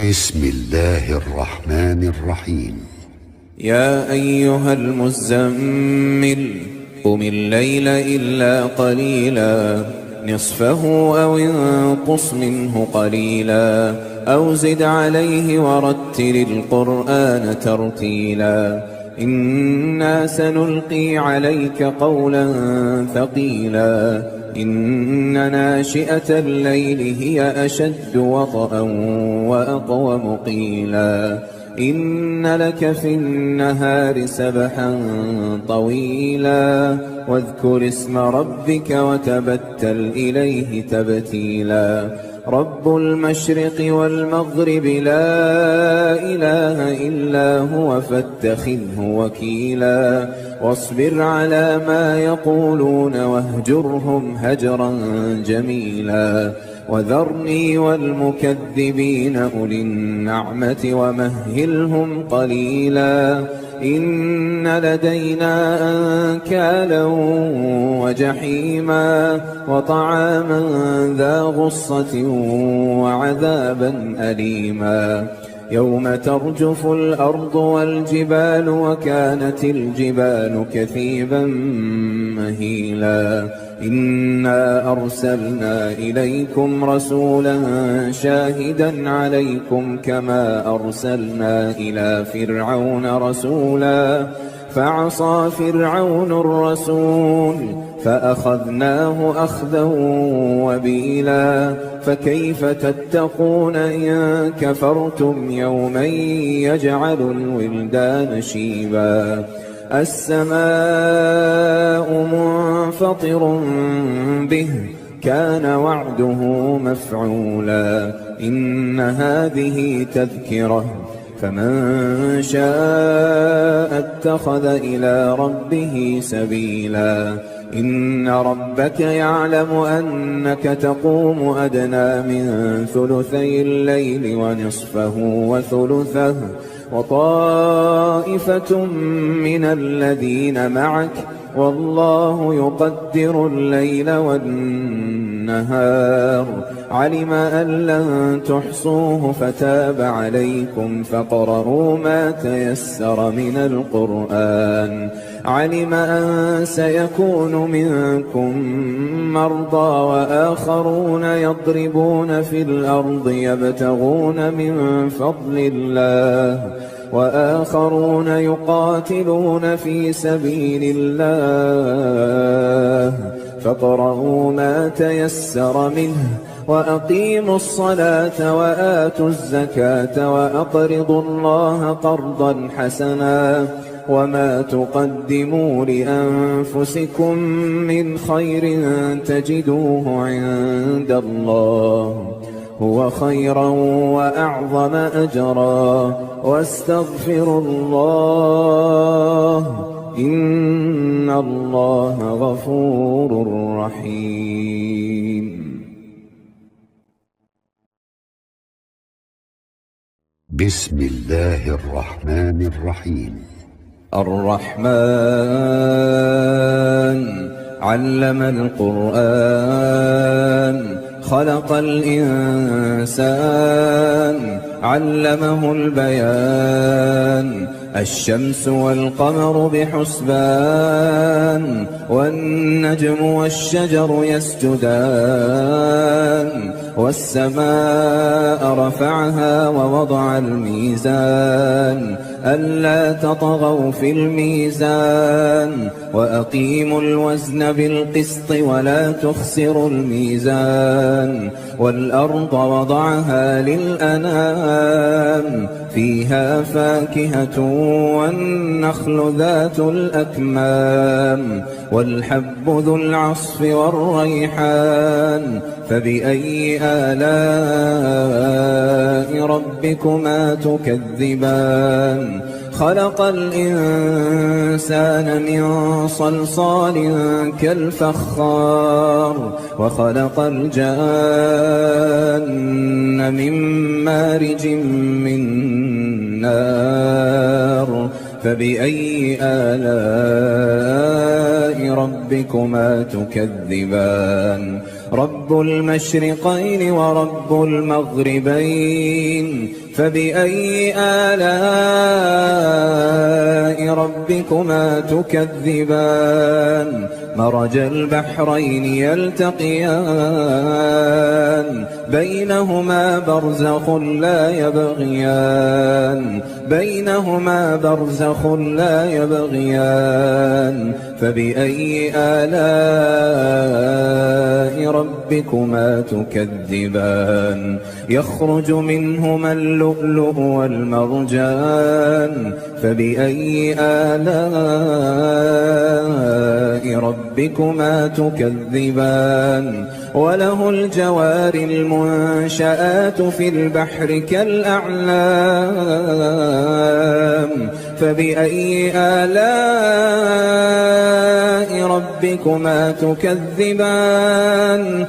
بسم الله الرحمن الرحيم. يا أيها المزمل قم الليل إلا قليلا نصفه أو انقص منه قليلا أو زد عليه ورتل القرآن ترتيلا إنا سنلقي عليك قولا ثقيلا إن ناشئة الليل هي أشد وطئا وأقوم قيلا إن لك في النهار سبحا طويلا واذكر اسم ربك وتبتل إليه تبتيلا رب المشرق والمغرب لا إله إلا هو فاتخذه وكيلا واصبر على ما يقولون واهجرهم هجرا جميلا وذرني والمكذبين أولي النعمة ومهلهم قليلا إن لدينا أنكالا وجحيما وطعاما ذا غصة وعذابا أليما يوم ترجف الأرض والجبال وكانت الجبال كثيبا مهيلا إنا أرسلنا إليكم رسولا شاهدا عليكم كما أرسلنا إلى فرعون رسولا فعصى فرعون الرسول فأخذناه أخذا وبيلا فكيف تتقون إن كفرتم يوما يجعل الولدان شيبا السماء منفطر به كان وعده مفعولا إن هذه تذكرة فمن شاء اتخذ إلى ربه سبيلا إن ربك يعلم أنك تقوم أدنى من ثلثي الليل ونصفه وثلثه وطائفة من الذين معك والله يقدر الليل والنهار علم أن لن تحصوه فتاب عليكم فاقرؤوا ما تيسر من القرآن علم أن سيكون منكم مرضى وآخرون يضربون في الأرض يبتغون من فضل الله وآخرون يقاتلون في سبيل الله فاقرؤوا ما تيسر منه وأقيموا الصلاة وآتوا الزكاة وأقرضوا الله قرضا حسنا وما تقدموا لأنفسكم من خير تجدوه عند الله هو خيرا وأعظم أجرا واستغفروا الله إن الله غفور رحيم. بسم الله الرحمن الرحيم. الرحمن علم القرآن خلق الإنسان علمه البيان الشمس والقمر بحسبان والنجم والشجر يسجدان والسماء رفعها ووضع الميزان ألا تطغوا في الميزان وأقيموا الوزن بالقسط ولا تخسروا الميزان والأرض وضعها للأنام فيها فاكهة والنخل ذات الأكمام والحب ذو العصف والريحان فبأي آلاء ربكما تكذبان خلق الإنسان من صلصال كالفخار وخلق الجان من مارج من نار فبأي آلاء ربكما تكذبان رب المشرقين ورب المغربين فبأي آلاء ربكما تكذبان مرج البحرين يلتقيان بينهما برزخ لا يبغيان فبأي آلاء ربكما تكذبان يخرج منهما اللؤلؤ والمرجان فبأي آلاء ربكما تكذبان وله الجوار المنشآت في البحر كالأعلام فبأي آلاء ربكما تكذبان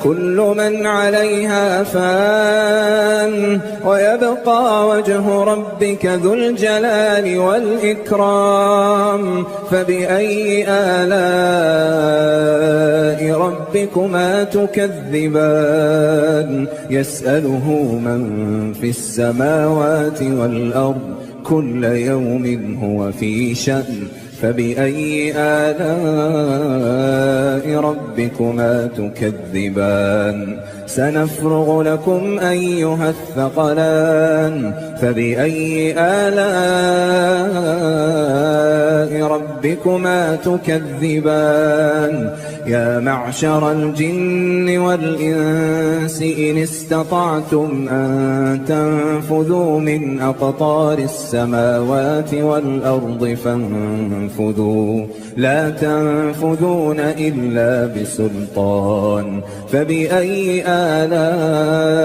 كل من عليها فان ويبقى وجه ربك ذو الجلال والإكرام فبأي آلاء ربكما تكذبان يسأله من في السماوات والأرض كل يوم هو في شأن فبأي آلاء ربكما تكذبان سنفرغ لكم أيها الثقلان فبأي آلاء ربكما تكذبان يا معشر الجن والإنس إن استطعتم أن تنفذوا من أقطار السماوات والأرض فانفذوا لا تنفذون إلا بسلطان فبأي آلاء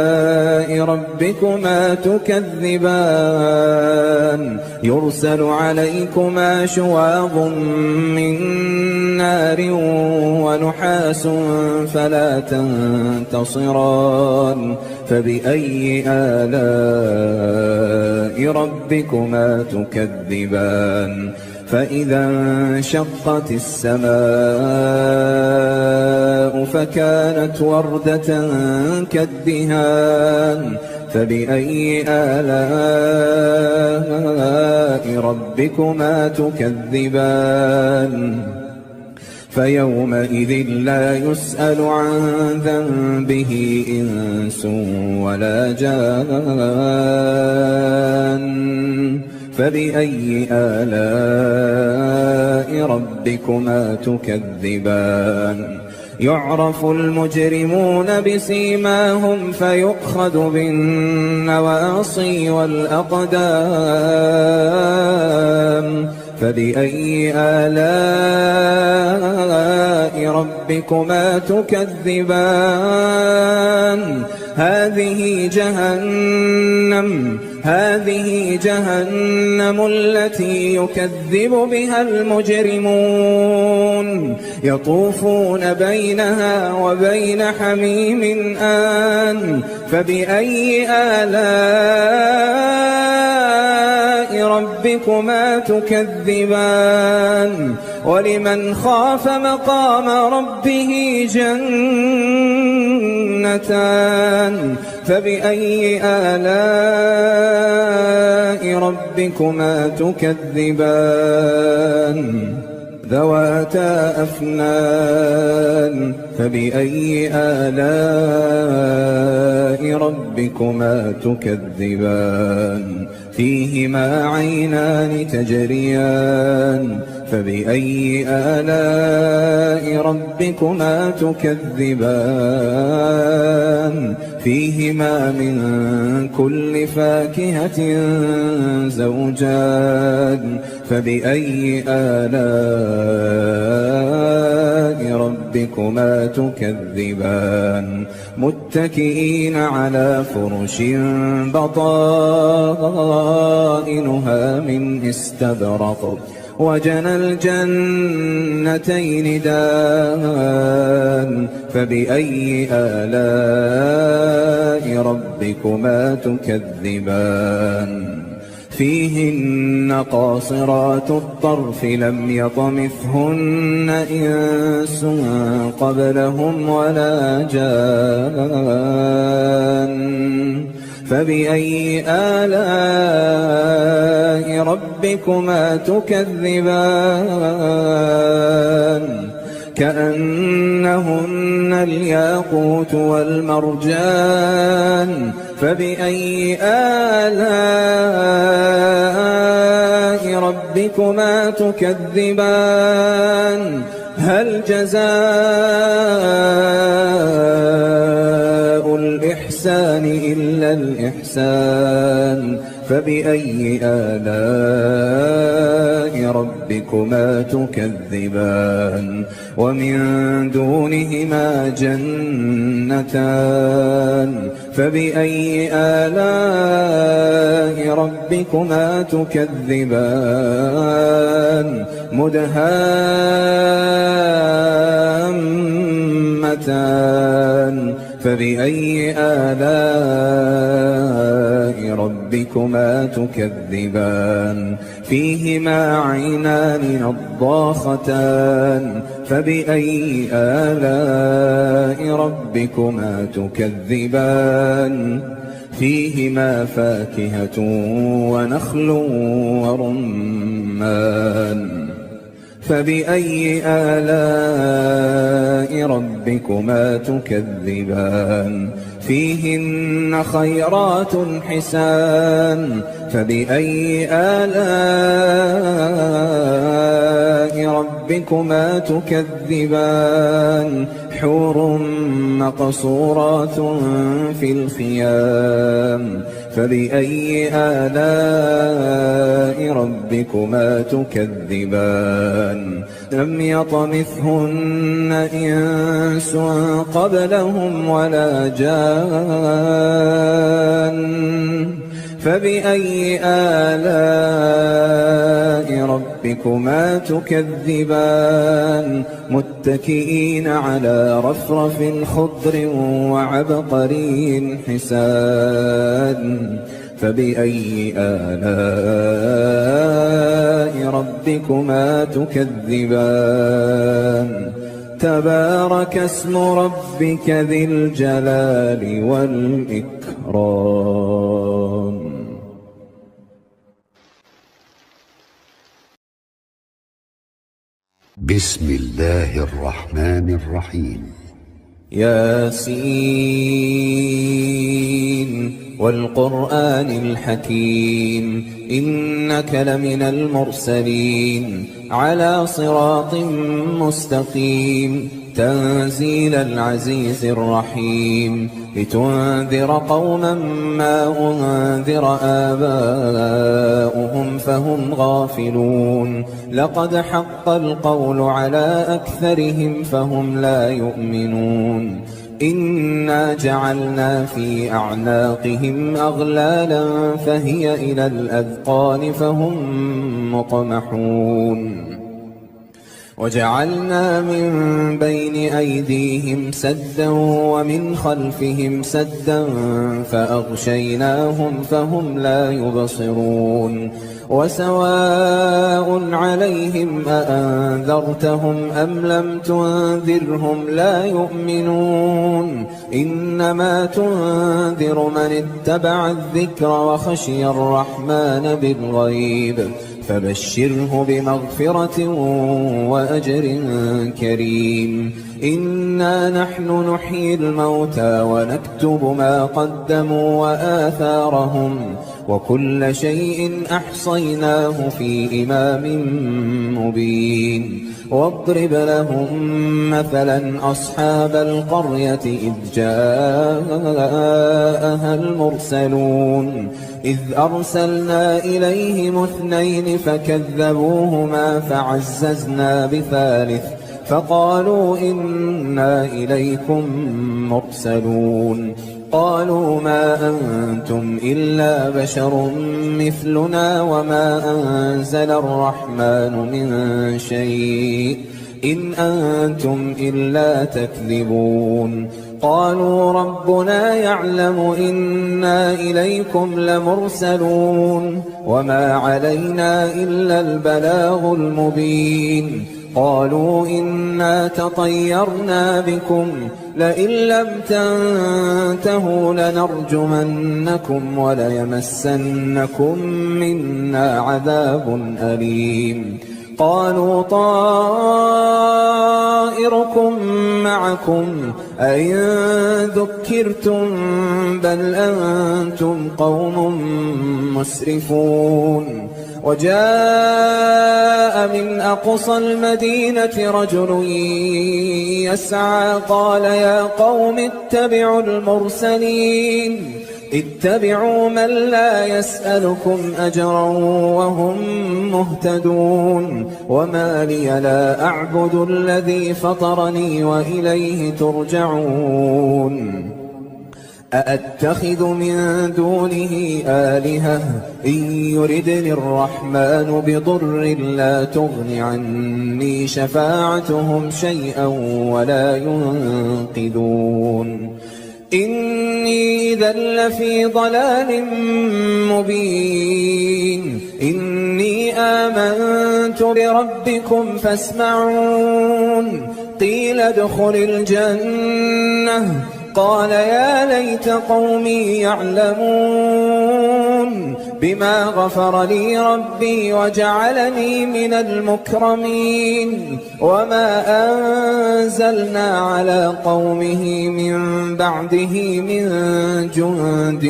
ربكما تكذبان يرسل عليكما شواظ من نار ونحاس فلا تنتصران فبأي آلاء ربكما تكذبان فإذا انشقت السماء فكانت وردة كالدهان فبأي آلاء ربكما تكذبان فيومئذ لا يسأل عن ذنبه إنس ولا جان فبأي آلاء ربكما تكذبان يعرف المجرمون بسيماهم فيؤخذ بالنواصي والأقدام فبأي آلاء ربكما تكذبان هذه جهنم التي يكذب بها المجرمون يطوفون بينها وبين حميم آن فبأي آلاء ربكما تكذبان ولمن خاف مقام ربه جنتان فبأي آلاء ربكما تكذبان ذواتا أفنان فبأي آلاء ربكما تكذبان فيهما عينان تجريان فبأي آلاء ربكما تكذبان فيهما من كل فاكهة زوجان فبأي آلاء ربكما تكذبان متكئين على فرش بطائنها من استبرق وجنى الجنتين دان فبأي آلاء ربكما تكذبان فيهن قاصرات الطرف لم يطمثهن إنس قبلهم ولا جان فبأي آلاء ربكما تكذبان كأنهن الياقوت والمرجان فبأي آلاء ربكما تكذبان هل جزاء الإحسان إلا الإحسان فبأي آلاء ربكما تكذبان ومن دونهما جنتان فبأي آلاء ربكما تكذبان مدهامتان فبأي آلاء ربكما تكذبان فيهما عينان نضاختان فبأي آلاء ربكما تكذبان فيهما فاكهة ونخل ورمان فبأي آلاء ربكما تكذبان فيهن خيرات حسان فبأي آلاء ربكما تكذبان حور مقصورات في الخيام فبأي آلاء ربكما تكذبان لم يطمثهن إنس قبلهم ولا جان فبأي آلاء ربكما تكذبان متكئين على رفرف خضر وعبقري حسان فبأي آلاء ربكما تكذبان تبارك اسم ربك ذي الجلال والإكرام. بسم الله الرحمن الرحيم. ياسين والقرآن الحكيم إنك لمن المرسلين على صراط مستقيم تنزيل العزيز الرحيم لتنذر قوما ما أنذر آباؤهم فهم غافلون لقد حق القول على أكثرهم فهم لا يؤمنون إنا جعلنا في أعناقهم أغلالا فهي إلى الأذقان فهم مقمحون وجعلنا من بين أيديهم سدا ومن خلفهم سدا فأغشيناهم فهم لا يبصرون وسواء عليهم أأنذرتهم أم لم تنذرهم لا يؤمنون إنما تنذر من اتبع الذكر وخشي الرحمن بالغيب فبشره بمغفرة وأجر كريم إنا نحن نحيي الموتى ونكتب ما قدموا وآثارهم وكل شيء أحصيناه في إمام مبين واضرب لهم مثلا أصحاب القرية إذ جاءها المرسلون إذ أرسلنا إليهم اثنين فكذبوهما فعززنا بثالث فقالوا إنا إليكم مرسلون قالوا ما أنتم إلا بشر مثلنا وما أنزل الرحمن من شيء إن أنتم إلا تكذبون قالوا ربنا يعلم إنا إليكم لمرسلون وما علينا إلا البلاغ المبين قالوا إنا تطيرنا بكم لئن لم تنتهوا لنرجمنكم وليمسنكم منا عذاب أليم قالوا طائركم معكم أئن ذكرتم بل أنتم قوم مسرفون وجاء من أقصى المدينة رجل يسعى قال يا قوم اتبعوا المرسلين اتبعوا من لا يسألكم أجرا وهم مهتدون وما لي لا أعبد الذي فطرني وإليه ترجعون أأتخذ من دونه آلهة إن يردني الرحمن بضر لا تغن عني شفاعتهم شيئا ولا ينقذون إني إذا لفي ضلال مبين إني آمنت بربكم فاسمعون قيل ادخل الجنة قال يا ليت قومي يعلمون بما غفر لي ربي وجعلني من المكرمين وما أنزلنا على قومه من بعده من جند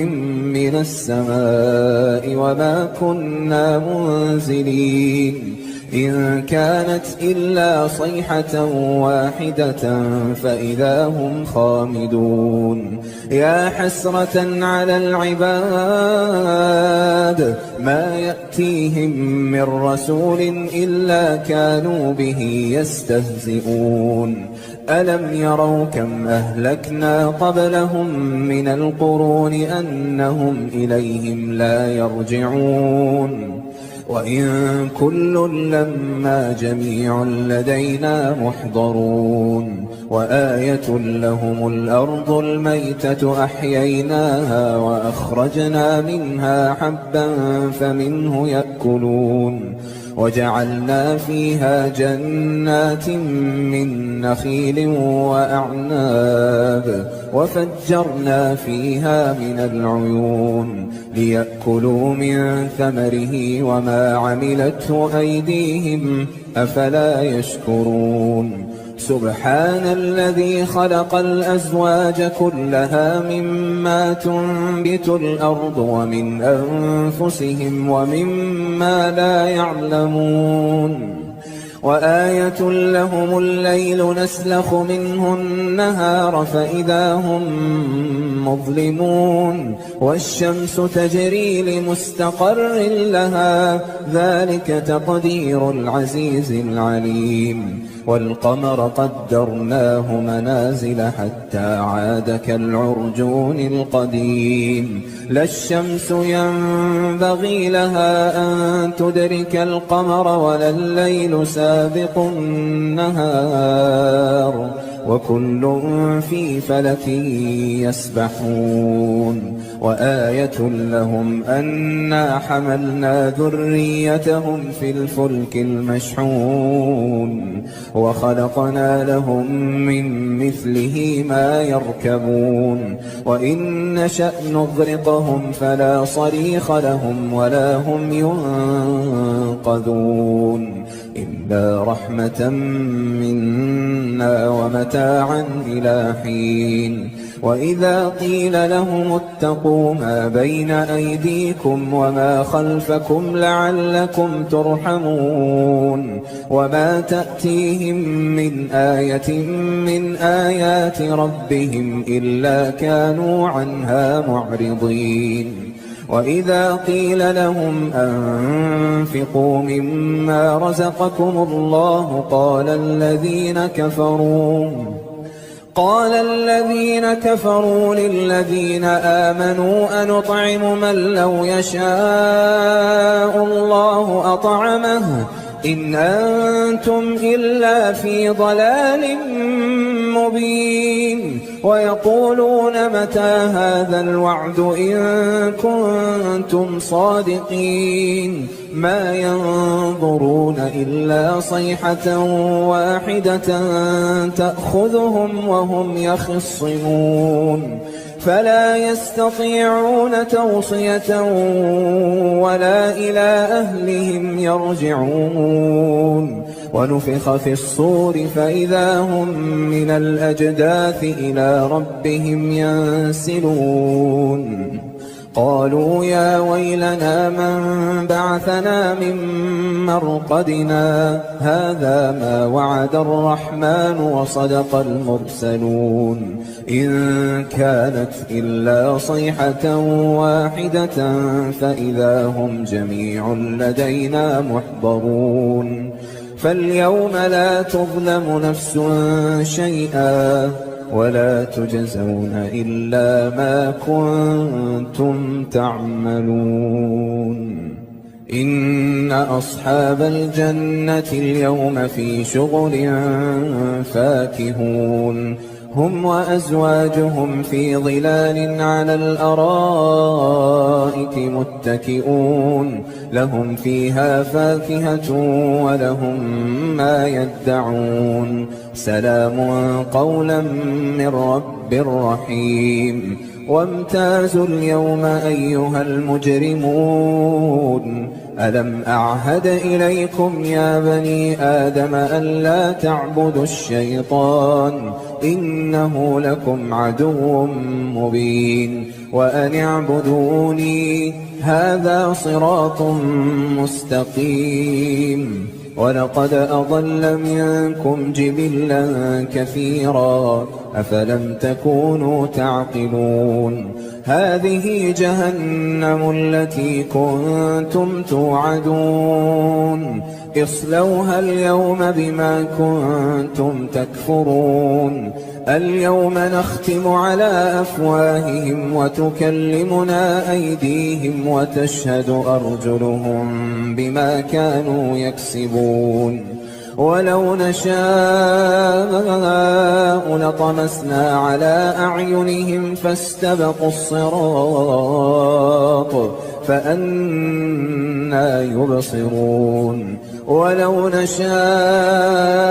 من السماء وما كنا منزلين إن كانت إلا صيحة واحدة فإذا هم خامدون يا حسرة على العباد ما يأتيهم من رسول إلا كانوا به يستهزئون ألم يروا كم أهلكنا قبلهم من القرون أنهم إليهم لا يرجعون وإن كل لما جميع لدينا محضرون وآية لهم الأرض الميتة أحييناها وأخرجنا منها حبا فمنه يأكلون وجعلنا فيها جنات من نخيل وأعناب وفجرنا فيها من العيون ليأكلوا من ثمره وما عملته أيديهم أفلا يشكرون سبحان الذي خلق الأزواج كلها مما تنبت الأرض ومن أنفسهم ومما لا يعلمون وآية لهم الليل نسلخ منه النهار فإذا هم مظلمون والشمس تجري لمستقر لها ذلك تقدير العزيز العليم والقمر قدرناه منازل حتى عاد كالعرجون القديم لا الشمس ينبغي لها أن تدرك القمر ولا الليل سابق النهار وكل في فلك يسبحون وآية لهم أنا حملنا ذريتهم في الفلك المشحون وخلقنا لهم من مثله ما يركبون وإن نشأ نغرقهم فلا صريخ لهم ولا هم ينقذون إلا رحمة منا ومتاعا إلى حين وإذا قيل لهم اتقوا ما بين أيديكم وما خلفكم لعلكم ترحمون وما تأتيهم من آية من آيات ربهم إلا كانوا عنها معرضين وإذا قيل لهم أنفقوا مما رزقكم الله قال الذين كفروا للذين آمنوا أنطعم من لو يشاء الله أطعمه إن أنتم إلا في ضلال مبين ويقولون متى هذا الوعد إن كنتم صادقين ما ينظرون إلا صيحة واحدة تأخذهم وهم يخصمون فلا يستطيعون توصية ولا إلى أهلهم يرجعون ونفخ في الصور فإذا هم من الأجداث إلى ربهم ينسلون قالوا يا ويلنا من بعثنا من مرقدنا هذا ما وعد الرحمن وصدق المرسلون إن كانت إلا صيحة واحدة فإذا هم جميع لدينا محضرون فاليوم لا تظلم نفس شيئا ولا تجزون إلا ما كنتم تعملون إن أصحاب الجنة اليوم في شغل فاكهون هم وأزواجهم في ظلال على الأرائك متكئون لهم فيها فاكهة ولهم ما يدعون سلام قولا من رب رحيم وامتازوا اليوم أيها المجرمون ألم أعهد إليكم يا بني آدم ألا تعبدوا الشيطان إنه لكم عدو مبين وأن اعبدوني هذا صراط مستقيم ولقد أضل منكم جبلا كثيرا أفلم تكونوا تعقلون هذه جهنم التي كنتم توعدون اصلوها اليوم بما كنتم تكفرون اليوم نختم على أفواههم وتكلمنا أيديهم وتشهد أرجلهم بما كانوا يكسبون ولو نشاء لطمسنا على أعينهم فاستبقوا الصراط فأنى يبصرون ولو نشاء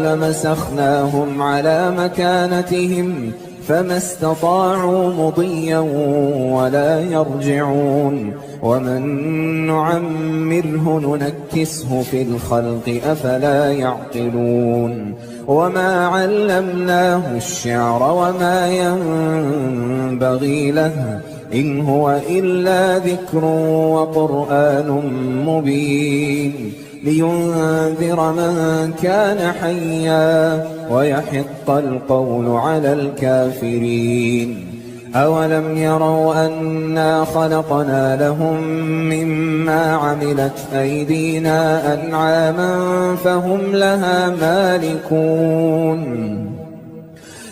لمسخناهم على مكانتهم فما استطاعوا مضيا ولا يرجعون ومن نعمره ننكسه في الخلق أفلا يعقلون وما علمناه الشعر وما ينبغي له إن هو إلا ذكر وقرآن مبين لينذر من كان حيا ويحق القول على الكافرين أولم يروا أنا خلقنا لهم مما عملت أيدينا أنعاما فهم لها مالكون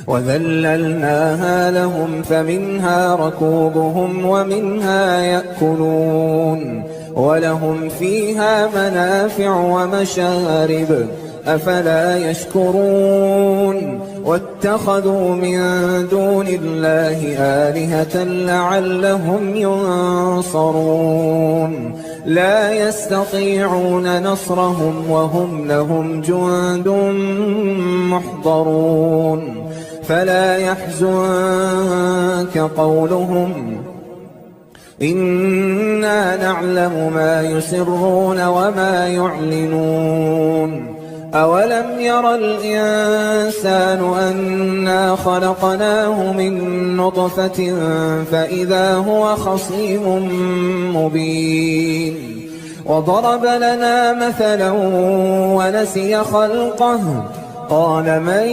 وذللناها لهم فمنها ركوبهم ومنها يأكلون ولهم فيها منافع ومشارب أفلا يشكرون واتخذوا من دون الله آلهة لعلهم ينصرون لا يستطيعون نصرهم وهم لهم جند محضرون فلا يحزنك قولهم إنا نعلم ما يسرون وما يعلنون أولم ير الإنسان أنا خلقناه من نطفة فإذا هو خصيم مبين وضرب لنا مثلا ونسي خلقه قال من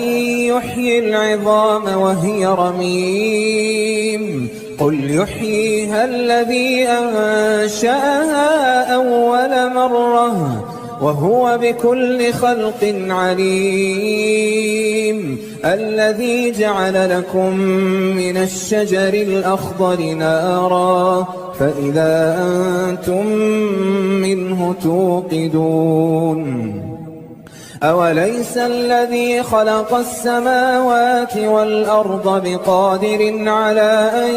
يحيي العظام وهي رميم قل يحييها الذي أنشأها أول مرة وهو بكل خلق عليم الذي جعل لكم من الشجر الأخضر نارا فإذا أنتم منه توقدون أوليس الذي خلق السماوات والأرض بقادر على أن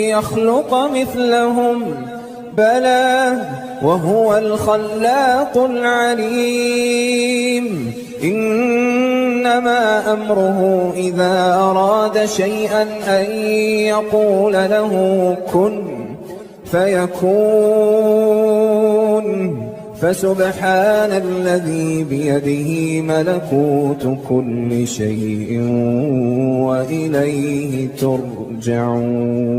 يخلق مثلهم بلى وهو الخلاق العليم إنما أمره إذا أراد شيئا أن يقول له كن فيكون فسبحان الذي بيده ملكوت كل شيء وإليه ترجعون